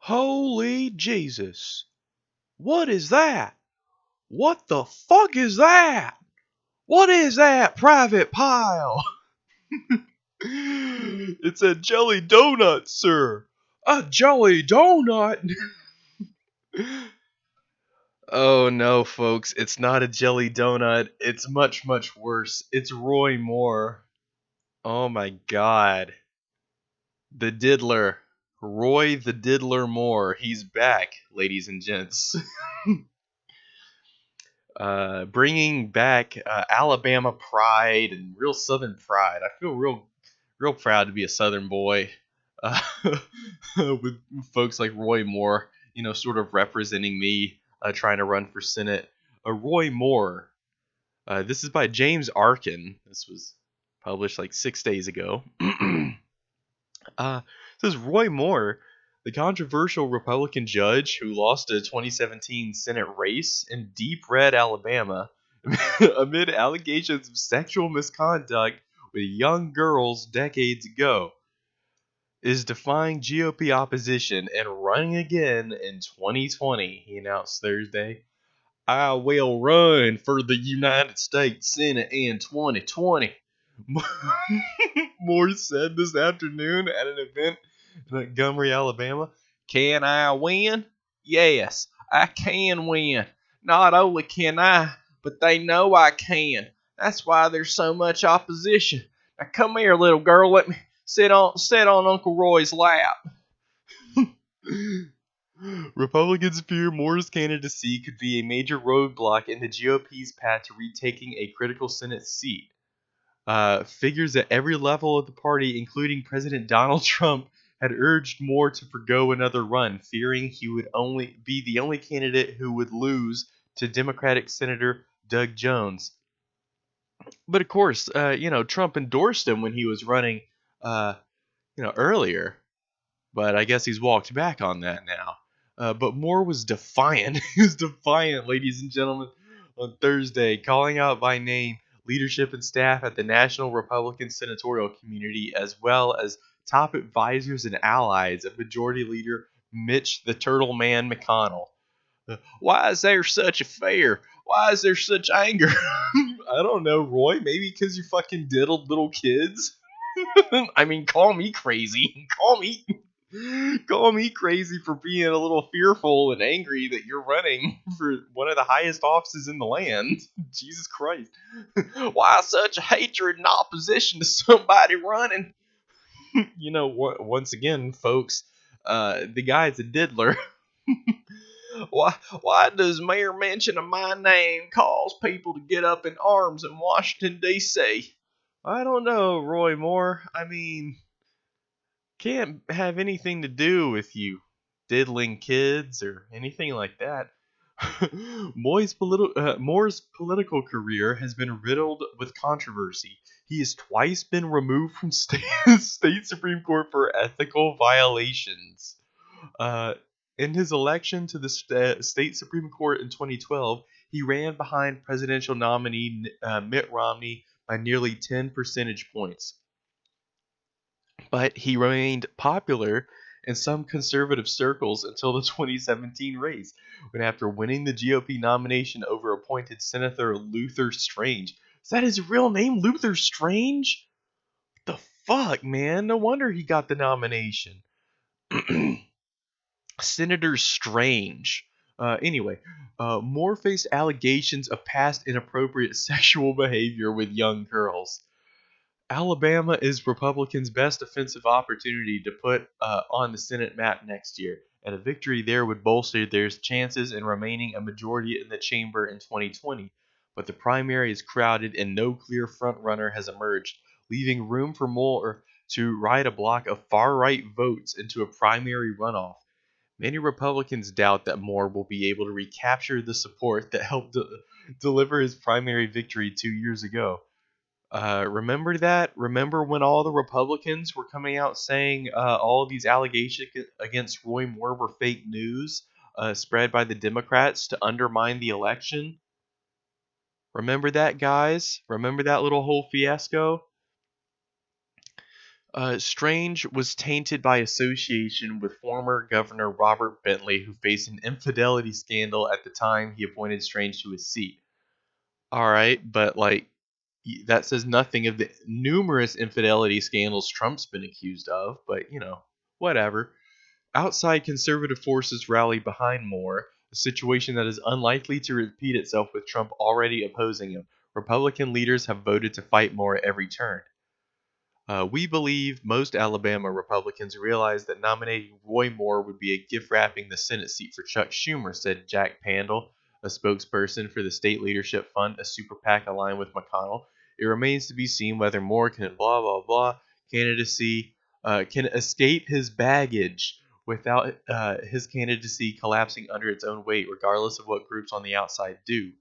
Holy Jesus. What is that? What the fuck is that? What is that, Private Pile? It's a jelly donut, sir. A jelly donut? Oh no, folks, it's not a jelly donut. It's much, much worse. It's Roy Moore. Oh my god. The Diddler. Roy the Diddler Moore. He's back, ladies and gents. Bringing back Alabama pride and real Southern pride. I feel real proud to be a Southern boy, uh, with folks like Roy Moore, sort of representing me, trying to run for Senate. Roy Moore. This is by James Arkin. This was published like 6 days ago. Says Roy Moore, the controversial Republican judge who lost a 2017 Senate race in deep red Alabama amid allegations of sexual misconduct with young girls decades ago, is defying GOP opposition and running again in 2020, he announced Thursday. I will run for the United States Senate in 2020. Moore said this afternoon at an event in Montgomery, Alabama. Can I win? Yes, I can win. Not only can I, but they know I can. That's why there's so much opposition. Now come here, little girl. Let me sit on Uncle Roy's lap. Republicans fear Moore's candidacy could be a major roadblock in the GOP's path to retaking a critical Senate seat. Figures at every level of the party, including President Donald Trump, had urged Moore to forgo another run, fearing he would only be the only candidate who would lose to Democratic Senator Doug Jones. But of course, Trump endorsed him when he was running, earlier. But I guess he's walked back on that now. But Moore was defiant. He was defiant, ladies and gentlemen, on Thursday, calling out by name leadership and staff at the National Republican Senatorial Community, as well as top advisors and allies of Majority Leader Mitch the Turtle Man McConnell. Why is there such a fear? Why is there such anger? I don't know, Roy. Maybe because you fucking diddled little kids? I mean, call me crazy. Call me crazy for being a little fearful and angry that you're running for one of the highest offices in the land. Jesus Christ. Why such hatred and opposition to somebody running? Once again, folks, the guy's a diddler. Why does mere mention of my name cause people to get up in arms in Washington, D.C.? I don't know, Roy Moore. I mean, can't have anything to do with you diddling kids or anything like that. Moore's political career has been riddled with controversy. He has twice been removed from state Supreme Court for ethical violations. In his election to the state Supreme Court in 2012, he ran behind presidential nominee Mitt Romney by nearly 10 percentage points. But he remained popular in some conservative circles until the 2017 race, when after winning the GOP nomination over appointed Senator Luther Strange. Is that his real name, Luther Strange? What the fuck, man? No wonder he got the nomination. Senator Strange. Anyway, Moore faced allegations of past inappropriate sexual behavior with young girls. Alabama is Republicans' best offensive opportunity to put on the Senate map next year, and a victory there would bolster their chances in remaining a majority in the chamber in 2020. But the primary is crowded and no clear frontrunner has emerged, leaving room for Moore to ride a block of far-right votes into a primary runoff. Many Republicans doubt that Moore will be able to recapture the support that helped deliver his primary victory 2 years ago. Remember that? Remember when all the Republicans were coming out saying all of these allegations against Roy Moore were fake news spread by the Democrats to undermine the election? Remember that, guys? Remember that little whole fiasco? Strange was tainted by association with former Governor Robert Bentley, who faced an infidelity scandal at the time he appointed Strange to his seat. All right, but like that says nothing of the numerous infidelity scandals Trump's been accused of, but whatever. Outside conservative forces rally behind Moore, a situation that is unlikely to repeat itself with Trump already opposing him. Republican leaders have voted to fight Moore at every turn. We believe most Alabama Republicans realize that nominating Roy Moore would be a gift wrapping the Senate seat for Chuck Schumer, said Jack Pandle, a spokesperson for the State Leadership Fund, a super PAC aligned with McConnell. It remains to be seen whether Moore can blah blah blah candidacy can escape his baggage without his candidacy collapsing under its own weight, regardless of what groups on the outside do.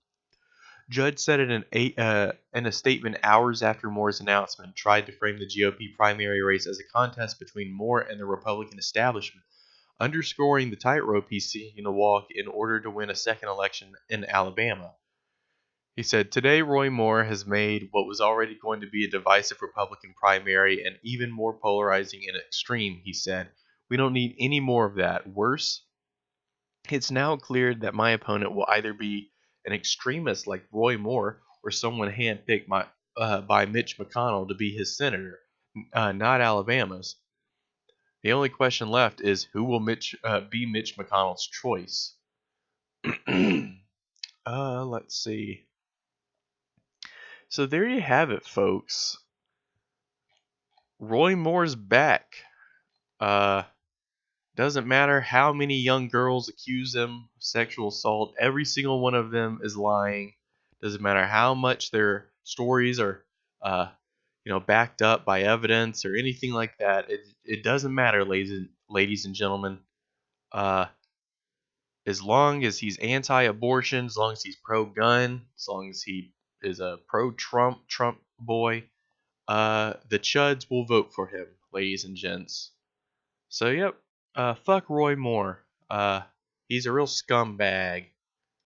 Judge said in a statement hours after Moore's announcement, tried to frame the GOP primary race as a contest between Moore and the Republican establishment, underscoring the tightrope he's seeking to walk in order to win a second election in Alabama. He said, "Today, Roy Moore has made what was already going to be a divisive Republican primary and even more polarizing and extreme," he said. "We don't need any more of that. Worse, it's now clear that my opponent will either be an extremist like Roy Moore or someone handpicked by Mitch McConnell to be his senator, not Alabama's. The only question left is who will be Mitch McConnell's choice." Let's see. So there you have it, folks. Roy Moore's back. Uh, Doesn't matter how many young girls accuse him of sexual assault, every single one of them is lying. Doesn't matter how much their stories are, backed up by evidence or anything like that. It doesn't matter, ladies and gentlemen. Uh, as long as he's anti-abortion, as long as he's pro-gun, as long as he is a pro-Trump boy, the chuds will vote for him, ladies and gents. So, yep. Fuck Roy Moore. He's a real scumbag.